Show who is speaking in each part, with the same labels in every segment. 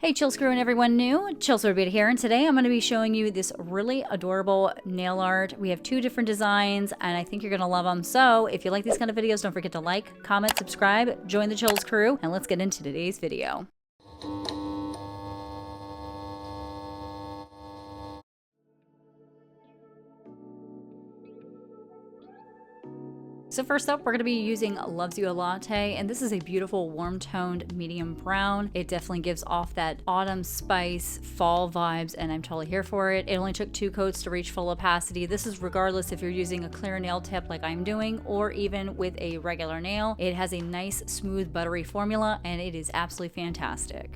Speaker 1: Hey Chills crew and everyone new, 𝗬𝗁𝗵𝗏 here, and today I'm going to be showing you this really adorable nail art. We have two different designs and I think you're going to love them. So if you like these kind of videos, don't forget to like, comment, subscribe, join the Chills crew, and let's get into today's video. So first up, we're going to be using 𝗬𝗂𝙗𝙗 Latte, and this is a beautiful warm-toned medium brown. It definitely gives off that autumn spice, fall vibes, and I'm totally here for it. It only took 2 coats to reach full opacity. This is regardless if you're using a clear nail tip like I'm doing, or even with a regular nail. It has a nice, smooth, buttery formula, and it is absolutely fantastic.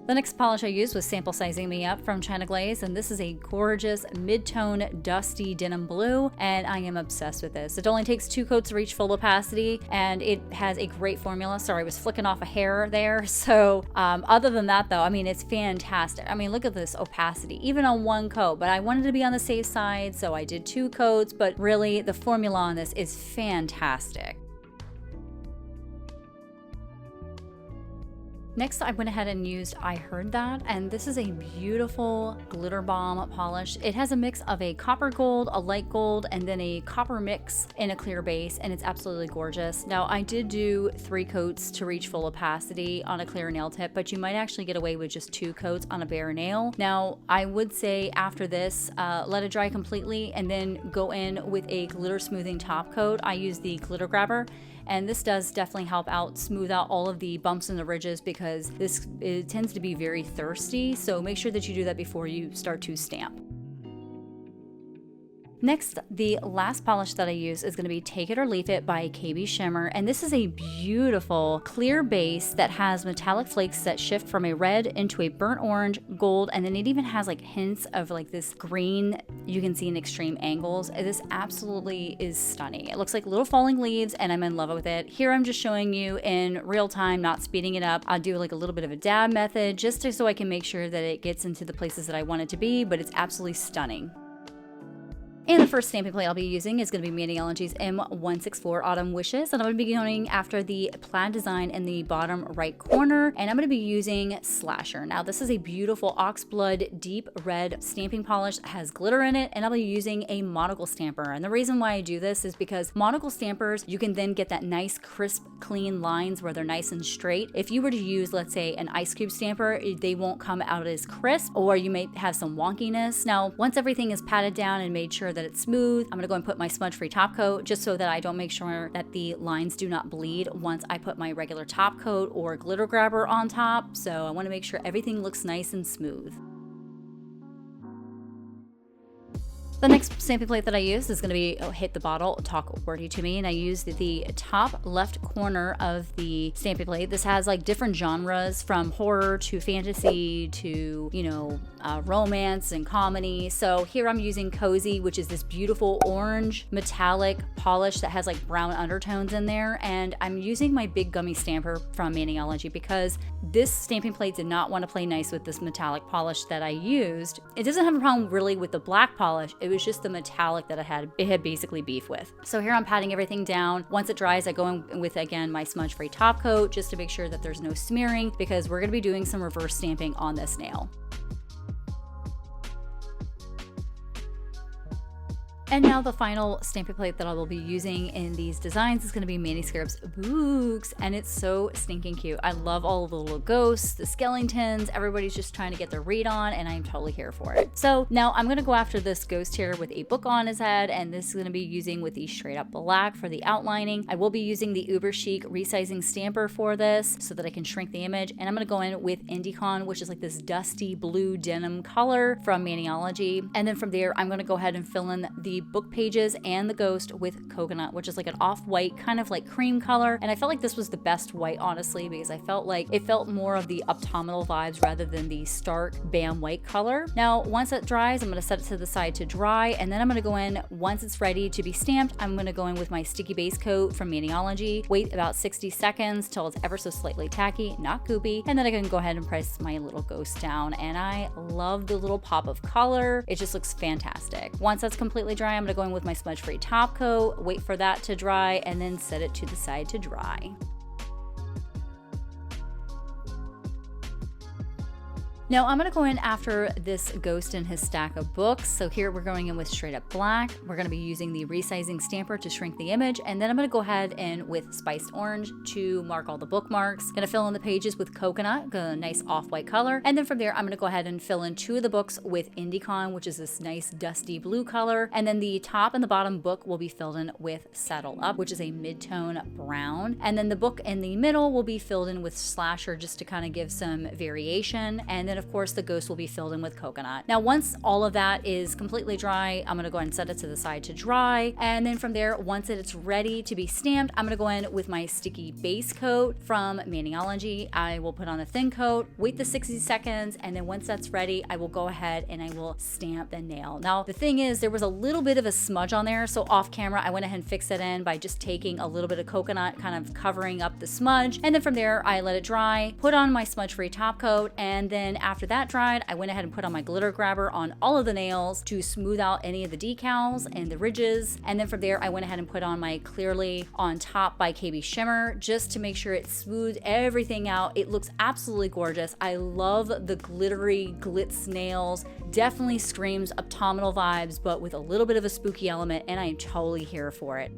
Speaker 1: The next polish I used was Sample Sizing Me Up from China Glaze, and this is a gorgeous mid-tone dusty denim blue, and I am obsessed with this. It only takes 2 coats to reach full opacity, and it has a great formula. Sorry, I was flicking off a hair there. So other than that though, I mean, it's fantastic. I mean, look at this opacity, even on 1 coat, but I wanted to be on the safe side, so I did 2 coats, but really the formula on this is fantastic. Next, I went ahead and used 𝗍𝗄𝗏, and this is a beautiful glitter bomb polish. It has a mix of a copper gold, a light gold, and then a copper mix in a clear base, and it's absolutely gorgeous. Now, I did do 3 coats to reach full opacity on a clear nail tip, but you might actually get away with just 2 coats on a bare nail. Now, I would say after this, let it dry completely and then go in with a glitter smoothing top coat. I use the glitter grabber, and this does definitely help out smooth out all of the bumps and the ridges because it tends to be very thirsty, so make sure that you do that before you start to stamp. Next, the last polish that I use is going to be Take It or Leave It by KBShimmer, and this is a beautiful clear base that has metallic flakes that shift from a red into a burnt orange, gold, and then it even has like hints of like this green you can see in extreme angles. This absolutely is stunning. It looks like little falling leaves, and I'm in love with it. Here I'm just showing you in real time, not speeding it up. I'll do like a little bit of a dab method just so I can make sure that it gets into the places that I want it to be, but it's absolutely stunning. And the first stamping plate I'll be using is going to be Maniology's M164 Autumn Wishes, and I'm going to be going after the plaid design in the bottom right corner, and I'm going to be using Slasher. Now, this is a beautiful oxblood deep red stamping polish that has glitter in it, and I'll be using a monocle stamper. And the reason why I do this is because monocle stampers, you can then get that nice, crisp, clean lines where they're nice and straight. If you were to use, let's say, an ice cube stamper, they won't come out as crisp, or you may have some wonkiness. Now, once everything is patted down and made sure that it's smooth, I'm gonna go and put my smudge-free top coat just so that I don't make sure that the lines do not bleed once I put my regular top coat or glitter grabber on top. So I want to make sure everything looks nice and smooth. The next stamping plate that I use is going to be Hit the Bottle, Talk Wordy to Me, and I used the top left corner of the stamping plate. This has like different genres from horror to fantasy to, you know, romance and comedy. So here I'm using 𝗂𝗁𝗄𝗃, which is this beautiful orange metallic polish that has like brown undertones in there, and I'm using my big gummy stamper from Maniology because this stamping plate did not want to play nice with this metallic polish that I used. It doesn't have a problem really with the black polish. It was just the metallic that it had basically beef with. So here I'm patting everything down. Once it dries, I go in with, again, my smudge-free top coat just to make sure that there's no smearing because we're going to be doing some reverse stamping on this nail. And now the final stamping plate that I will be using in these designs is going to be Manny Scarab's Books, and it's so stinking cute. I love all of the little ghosts, the skeletons, everybody's just trying to get their read on, and I'm totally here for it. So now I'm going to go after this ghost here with a book on his head, and this is going to be using with the straight up black for the outlining. I will be using the Uber Chic resizing stamper for this so that I can shrink the image, and I'm going to go in with Indicon, which is like this dusty blue denim color from Maniology, and then from there I'm going to go ahead and fill in the book pages and the ghost with Coconut, which is like an off-white kind of like cream color, and I felt like this was the best white, honestly, because I felt like it felt more of the autumnal vibes rather than the stark bam white color. Now once it dries, I'm going to set it to the side to dry, and then I'm going to go in, once it's ready to be stamped, I'm going to go in with my sticky base coat from Maniology, wait about 60 seconds till it's ever so slightly tacky, not goopy, and then I can go ahead and press my little ghost down, and I love the little pop of color. It just looks fantastic. Once that's completely dry, I'm going to go in with my smudge-free top coat, wait for that to dry, and then set it to the side to dry. Now I'm going to go in after this ghost in his stack of books. So here we're going in with straight up black. We're going to be using the resizing stamper to shrink the image. And then I'm going to go ahead and with spiced orange to mark all the bookmarks. Going to fill in the pages with coconut, a nice off-white color. And then from there, I'm going to go ahead and fill in 2 of the books with Indican, which is this nice dusty blue color. And then the top and the bottom book will be filled in with Saddle Up, which is a mid-tone brown. And then the book in the middle will be filled in with Slasher just to kind of give some variation. And then of course the ghost will be filled in with coconut. Now once all of that is completely dry, I'm going to go ahead and set it to the side to dry. And then from there, once it's ready to be stamped, I'm going to go in with my sticky base coat from Maniology. I will put on a thin coat, wait the 60 seconds, and then once that's ready, I will go ahead and I will stamp the nail. Now the thing is, there was a little bit of a smudge on there, so off camera I went ahead and fixed it in by just taking a little bit of coconut, kind of covering up the smudge. And then from there, I let it dry, put on my smudge-free top coat, and then after that dried, I went ahead and put on my glitter grabber on all of the nails to smooth out any of the decals and the ridges. And then from there, I went ahead and put on my Clearly on Top by KBShimmer just to make sure it smoothed everything out. It looks absolutely gorgeous. I love the glittery glitz nails. Definitely screams autumnal vibes, but with a little bit of a spooky element, and I am totally here for it.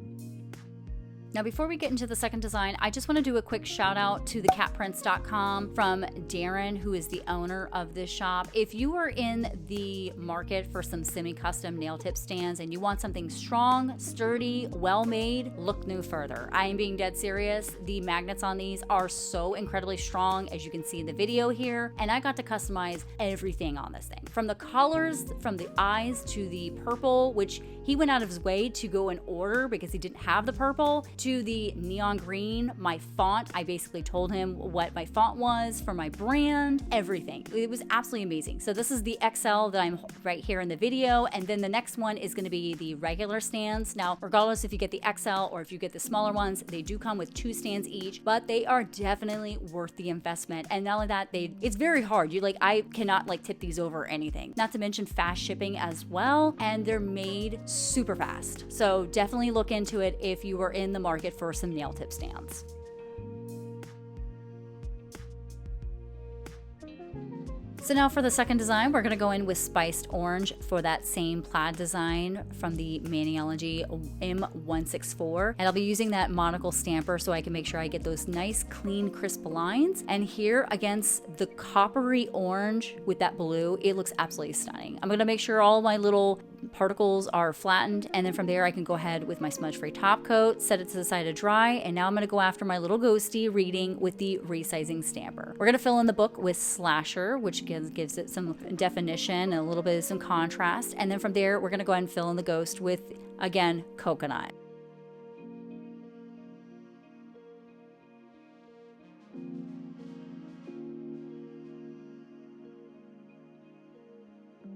Speaker 1: Now, before we get into the second design, I just want to do a quick shout out to thecatprints.com from Darren, who is the owner of this shop. If you are in the market for some semi-custom nail tip stands and you want something strong, sturdy, well-made, look no further. I am being dead serious. The magnets on these are so incredibly strong, as you can see in the video here, and I got to customize everything on this thing. From the colors, from the eyes to the purple, which he went out of his way to go and order because he didn't have the purple, to the neon green, my font. I basically told him what my font was for my brand, everything. It was absolutely amazing. So this is the XL that I'm right here in the video. And then the next one is going to be the regular stands. Now, regardless if you get the XL or if you get the smaller ones, they do come with 2 stands each, but they are definitely worth the investment. And not only that, it's very hard. I cannot tip these over or anything. Not to mention fast shipping as well. And they're made super fast. So definitely look into it if you are in the market for some nail tip stands. So now for the second design, we're going to go in with spiced orange for that same plaid design from the Maniology M164. And I'll be using that monocle stamper so I can make sure I get those nice, clean, crisp lines. And here against the coppery orange with that blue, it looks absolutely stunning. I'm going to make sure all my little particles are flattened, and then from there I can go ahead with my smudge-free top coat, set it to the side to dry, and now I'm going to go after my little ghosty reading with the resizing stamper. We're going to fill in the book with Slasher, which gives it some definition and a little bit of some contrast, and then from there we're going to go ahead and fill in the ghost with, again, coconut.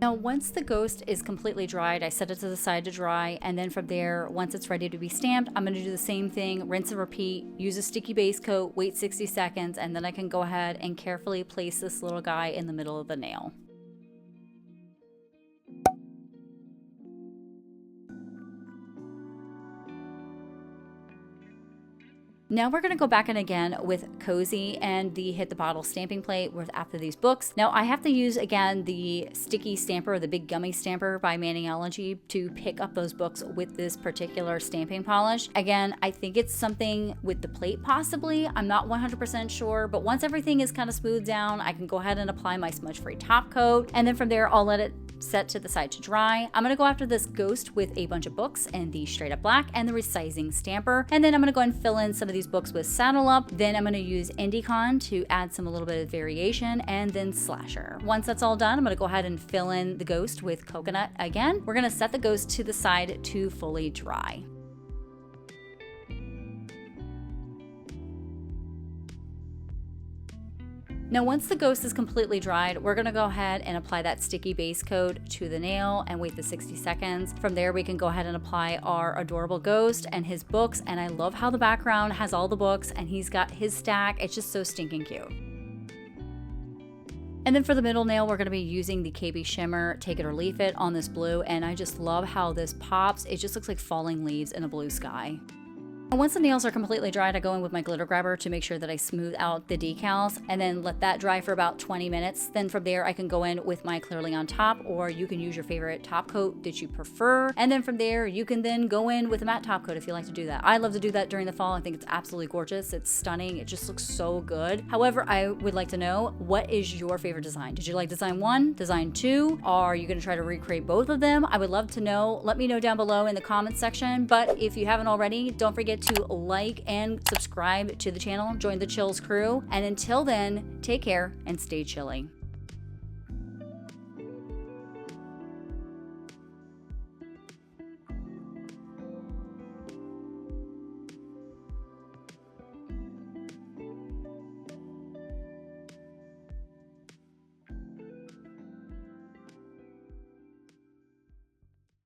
Speaker 1: Now, once the ghost is completely dried, I set it to the side to dry, and then from there, once it's ready to be stamped, I'm going to do the same thing, rinse and repeat, use a sticky base coat, wait 60 seconds, and then I can go ahead and carefully place this little guy in the middle of the nail. Now we're going to go back in again with Cozy and the Hit the Bottle stamping plate with after these books. Now I have to use again the sticky stamper, the big gummy stamper by Maniology to pick up those books with this particular stamping polish. Again, I think it's something with the plate possibly. I'm not 100% sure, but once everything is kind of smoothed down, I can go ahead and apply my smudge-free top coat, and then from there I'll let it set to the side to dry. I'm going to go after this ghost with a bunch of books and the straight up black and the resizing stamper, and then I'm going to go and fill in some of these books with Saddle Up. Then I'm going to use Indican to add a little bit of variation, and then Slasher. Once that's all done, I'm going to go ahead and fill in the ghost with coconut again. We're going to set the ghost to the side to fully dry. Now once the ghost is completely dried, we're going to go ahead and apply that sticky base coat to the nail and wait the 60 seconds. From there we can go ahead and apply our adorable ghost and his books, and I love how the background has all the books and he's got his stack. It's just so stinking cute. And then for the middle nail, we're going to be using the KBShimmer Take It or Leave It on this blue, and I just love how this pops. It just looks like falling leaves in a blue sky. And once the nails are completely dried, I go in with my glitter grabber to make sure that I smooth out the decals and then let that dry for about 20 minutes. Then from there, I can go in with my Clearly on Top, or you can use your favorite top coat that you prefer. And then from there, you can then go in with a matte top coat if you like to do that. I love to do that during the fall. I think it's absolutely gorgeous. It's stunning. It just looks so good. However, I would like to know, what is your favorite design? Did you like design 1, design 2? Are you going to try to recreate both of them? I would love to know. Let me know down below in the comments section. But if you haven't already, don't forget to like and subscribe to the channel. Join the Chills crew. And until then, take care and stay chilly.